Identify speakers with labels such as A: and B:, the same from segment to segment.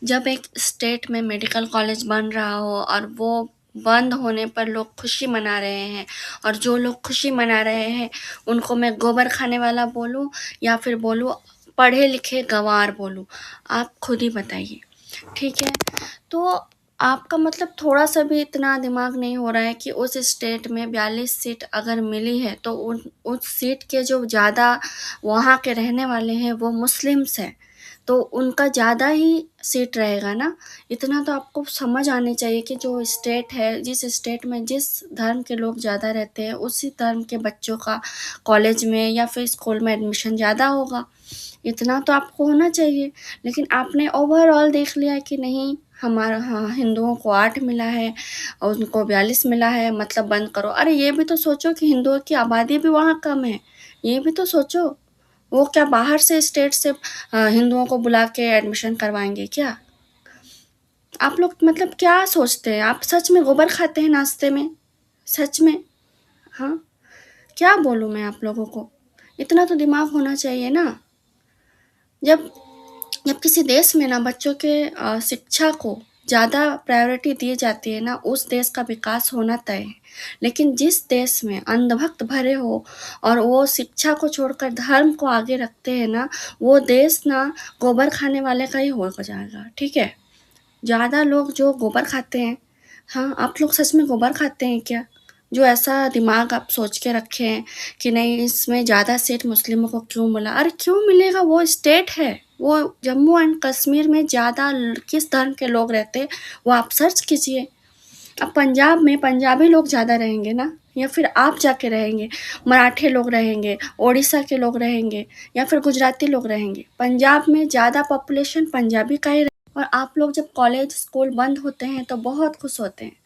A: जब एक स्टेट में मेडिकल कॉलेज बन रहा हो और वो बंद होने पर लोग खुशी मना रहे हैं, और जो लोग खुशी मना रहे हैं उनको मैं गोबर खाने वाला बोलूं या फिर बोलूं पढ़े लिखे गंवार बोलूं, आप खुद ही बताइए। ठीक है, तो आपका मतलब थोड़ा सा भी इतना दिमाग नहीं हो रहा है कि उस स्टेट में 42 सीट अगर मिली है तो उन उस सीट के जो ज़्यादा वहाँ के रहने वाले हैं वो मुस्लिम्स हैं, तो उनका ज़्यादा ही सीट रहेगा ना। इतना तो आपको समझ आनी चाहिए कि जो स्टेट है, जिस स्टेट में जिस धर्म के लोग ज़्यादा रहते हैं उसी धर्म के बच्चों का कॉलेज में या फिर स्कूल में एडमिशन ज़्यादा होगा। इतना तो आपको होना चाहिए। लेकिन आपने ओवरऑल देख लिया कि नहीं, हमारा हाँ हिंदुओं को 8 मिला है और उनको 42 मिला है, मतलब बंद करो। अरे ये भी तो सोचो कि हिंदुओं की आबादी भी वहाँ कम है, ये भी तो सोचो। वो क्या बाहर से स्टेट से हिंदुओं को बुला के एडमिशन करवाएंगे क्या? आप लोग मतलब क्या सोचते हैं? आप सच में गोबर खाते हैं नाश्ते में? सच में? हाँ, क्या बोलूँ मैं आप लोगों को? इतना तो दिमाग होना चाहिए ना। जब जब किसी देश में ना बच्चों के शिक्षा को ज़्यादा प्रायोरिटी दी जाती है ना, उस देश का विकास होना तय है। लेकिन जिस देश में अंधभक्त भरे हो और वो शिक्षा को छोड़कर धर्म को आगे रखते हैं ना, वो देश ना गोबर खाने वाले का ही हो जाएगा। ठीक है, ज़्यादा लोग जो गोबर खाते हैं, हाँ, आप लोग सच में गोबर खाते हैं क्या? जो ऐसा दिमाग आप सोच के रखे हैं कि नहीं इसमें ज़्यादा सीट मुस्लिमों को क्यों मिला? अरे क्यों मिलेगा? वो स्टेट है, वो जम्मू एंड कश्मीर में ज़्यादा किस धर्म के लोग रहते हैं, वो आप सर्च कीजिए। अब पंजाब में पंजाबी लोग ज़्यादा रहेंगे ना, या फिर आप जाके रहेंगे, मराठी लोग रहेंगे, उड़ीसा के लोग रहेंगे, या फिर गुजराती लोग रहेंगे। पंजाब में ज़्यादा पॉपुलेशन पंजाबी का ही और आप लोग जब कॉलेज स्कूल बंद होते हैं तो बहुत खुश होते हैं।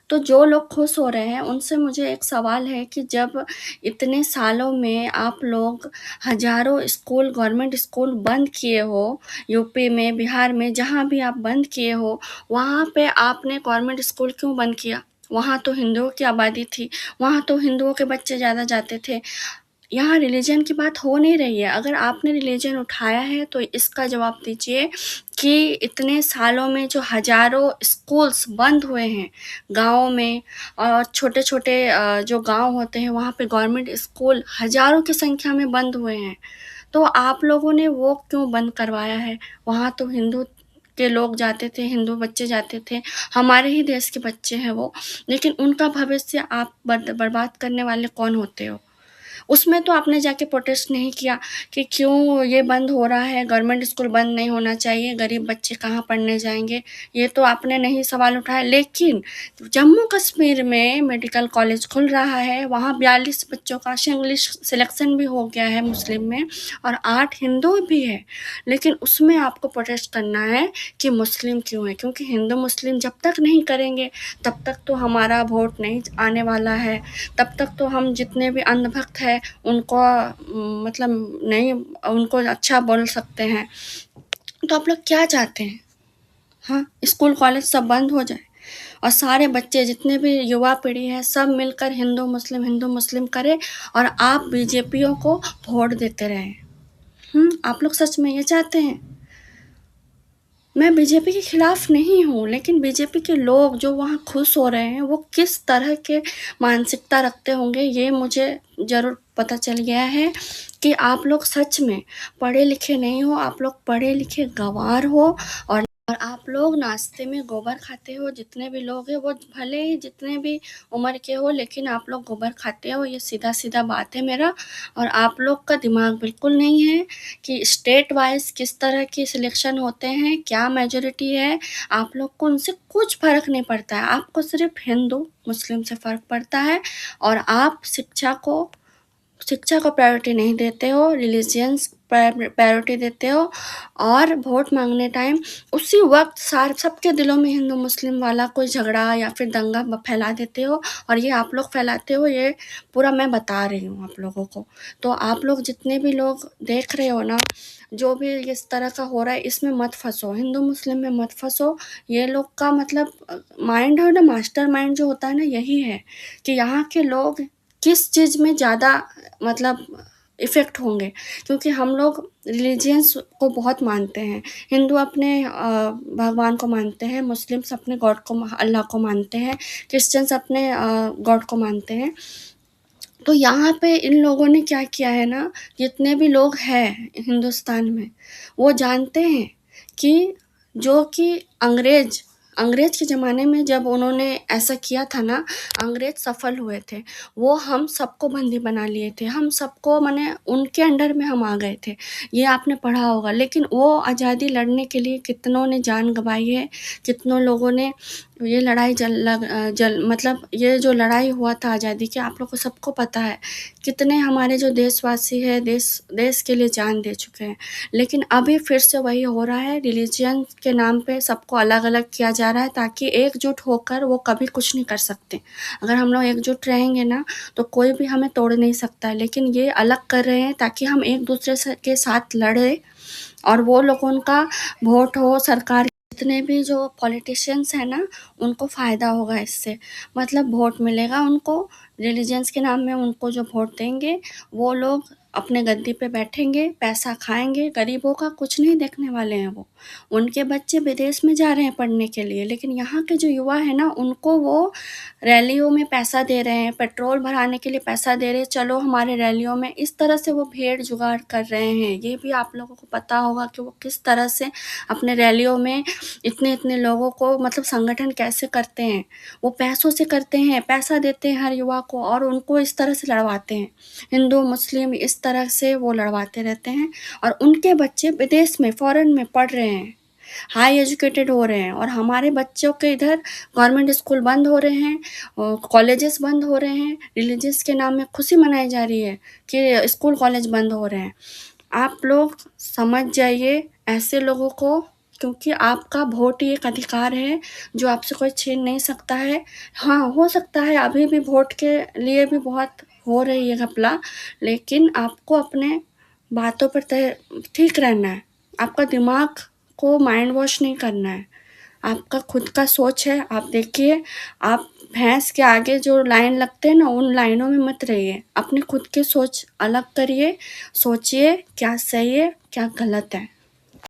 A: तो जो लोग खुश हो रहे हैं उनसे मुझे एक सवाल है कि जब इतने सालों में आप लोग हज़ारों स्कूल गवर्नमेंट स्कूल बंद किए हो, यूपी में, बिहार में, जहाँ भी आप बंद किए हो, वहाँ पे आपने गवर्नमेंट स्कूल क्यों बंद किया? वहाँ तो हिंदुओं की आबादी थी, वहाँ तो हिंदुओं के बच्चे ज़्यादा जाते थे। यहाँ रिलीजन की बात हो नहीं रही है। अगर आपने रिलीजन उठाया है तो इसका जवाब दीजिए कि इतने सालों में जो हज़ारों स्कूल्स बंद हुए हैं गाँव में, और छोटे-छोटे जो गाँव होते हैं वहाँ पे गवर्नमेंट स्कूल हज़ारों की संख्या में बंद हुए हैं। तो आप लोगों ने वो क्यों बंद करवाया है? वहाँ तो हिंदू के लोग जाते थे, हिंदू बच्चे जाते थे, हमारे ही देश के बच्चे हैं वो। लेकिन उनका भविष्य आप बर्बाद करने वाले कौन होते हो? उसमें तो आपने जाके प्रोटेस्ट नहीं किया कि क्यों ये बंद हो रहा है, गवर्नमेंट स्कूल बंद नहीं होना चाहिए, गरीब बच्चे कहाँ पढ़ने जाएँगे, ये तो आपने नहीं सवाल उठाया। लेकिन जम्मू कश्मीर में मेडिकल कॉलेज खुल रहा है, वहाँ 42 बच्चों का इंग्लिश सिलेक्शन भी हो गया है मुस्लिम में, और 8 हिंदू भी है। लेकिन उसमें आपको प्रोटेस्ट करना है कि मुस्लिम क्यों है, क्योंकि हिंदू मुस्लिम जब तक नहीं करेंगे तब तक तो हमारा वोट नहीं आने वाला है, तब तक तो हम जितने भी अंधभक्त हैं उनको मतलब नहीं, उनको अच्छा बोल सकते हैं। तो आप लोग क्या चाहते हैं? हाँ, स्कूल कॉलेज सब बंद हो जाए और सारे बच्चे जितने भी युवा पीढ़ी है सब मिलकर हिंदू मुस्लिम करें और आप बीजेपियों को वोट देते रहें। आप लोग सच में ये चाहते हैं? मैं बीजेपी के खिलाफ नहीं हूँ, लेकिन बीजेपी के लोग जो वहाँ खुश हो रहे हैं वो किस तरह के मानसिकता रखते होंगे ये मुझे ज़रूर पता चल गया है कि आप लोग सच में पढ़े लिखे नहीं हो, आप लोग पढ़े लिखे गँवार हो। और आप लोग नाश्ते में गोबर खाते हो, जितने भी लोग हैं वो भले ही जितने भी उम्र के हो, लेकिन आप लोग गोबर खाते हो, ये सीधा-सीधा बात है मेरा। और आप लोग का दिमाग बिल्कुल नहीं है कि स्टेट वाइज़ किस तरह की सिलेक्शन होते हैं, क्या मेजॉरिटी है, आप लोग को उनसे कुछ फ़र्क नहीं पड़ता है। आपको सिर्फ़ हिंदू, मुस्लिम से फ़र्क पड़ता है और आप शिक्षा को प्रायोरिटी नहीं देते हो, रिलीजियंस प्रायोरिटी देते हो। और वोट मांगने टाइम उसी वक्त सार सबके दिलों में हिंदू मुस्लिम वाला कोई झगड़ा या फिर दंगा फैला देते हो, और ये आप लोग फैलाते हो, ये पूरा मैं बता रही हूँ आप लोगों को। तो आप लोग जितने भी लोग देख रहे हो ना, जो भी इस तरह का हो रहा है इसमें मत फंसो, हिंदू मुस्लिम में मत फंसो। ये लोग का मतलब माइंड है ना, मास्टर माइंड जो होता है ना, यही है कि यहाँ के लोग किस चीज़ में ज़्यादा मतलब इफ़ेक्ट होंगे, क्योंकि हम लोग रिलीजियंस को बहुत मानते हैं। हिंदू अपने भगवान को मानते हैं, मुस्लिम्स अपने गॉड को अल्लाह को मानते हैं, क्रिश्चियंस अपने गॉड को मानते हैं। तो यहाँ पे इन लोगों ने क्या किया है ना, जितने भी लोग हैं हिंदुस्तान में, वो जानते हैं कि जो कि अंग्रेज के ज़माने में जब उन्होंने ऐसा किया था ना, अंग्रेज सफल हुए थे। वो हम सबको बंदी बना लिए थे, हम सबको माने उनके अंडर में हम आ गए थे। ये आपने पढ़ा होगा। लेकिन वो आज़ादी लड़ने के लिए कितनों ने जान गँवाई है, कितनों लोगों ने ये लड़ाई मतलब ये जो लड़ाई हुआ था आज़ादी की, आप लोग को सबको पता है। कितने हमारे जो देशवासी हैं, देश के लिए जान दे चुके हैं। लेकिन अभी फिर से वही हो रहा है, रिलीजन के नाम पे सबको अलग-अलग किया जा रहा है, ताकि एकजुट होकर वो कभी कुछ नहीं कर सकते। अगर हम लोग एकजुट रहेंगे ना, तो कोई भी हमें तोड़ नहीं सकता है। लेकिन ये अलग कर रहे हैं ताकि हम एक-दूसरे के साथ लड़ें, और वो लोगों का वोट हो, सरकार जितने भी जो पॉलिटिशियंस हैं ना, उनको फ़ायदा होगा इससे। मतलब वोट मिलेगा उनको, रिलीजन्स के नाम में उनको जो वोट देंगे, वो लोग अपने गद्दी पे बैठेंगे, पैसा खाएँगे, गरीबों का कुछ नहीं देखने वाले हैं वो। उनके बच्चे विदेश में जा रहे हैं पढ़ने के लिए, लेकिन यहाँ के जो युवा हैं ना, उनको वो रैलियों में पैसा दे रहे हैं, पेट्रोल भराने के लिए पैसा दे रहे हैं, चलो हमारे रैलियों में। इस तरह से वो भेड़ जुगाड़ कर रहे हैं। ये भी आप लोगों को पता होगा कि वो किस तरह से अपने रैलियों में इतने लोगों को मतलब संगठन कैसे करते हैं। वो पैसों से करते हैं, पैसा देते हैं हर युवा को, और उनको इस तरह से लड़वाते हैं। हिंदू, मुस्लिम इस तरह से वो लड़वाते रहते हैं, और उनके बच्चे विदेश में, फ़ॉरेन में पढ़ रहे हैं, हाई एजुकेटेड हो रहे हैं। और हमारे बच्चों के इधर गवर्नमेंट स्कूल बंद हो रहे हैं, कॉलेजेस बंद हो रहे हैं। रिलीजियस के नाम में खुशी मनाई जा रही है कि स्कूल कॉलेज बंद हो रहे हैं। आप लोग समझ जाइए ऐसे लोगों को, क्योंकि आपका वोट ही एक अधिकार है जो आपसे कोई छीन नहीं सकता है। हाँ, हो सकता है अभी भी वोट के लिए भी बहुत हो रही है घपला, लेकिन आपको अपने बातों पर ठीक रहना है। आपका दिमाग को माइंड वॉश नहीं करना है। आपका खुद का सोच है, आप देखिए, आप भैंस के आगे जो लाइन लगते हैं ना, उन लाइनों में मत रहिए। अपनी खुद की सोच अलग करिए, सोचिए क्या सही है, क्या गलत है।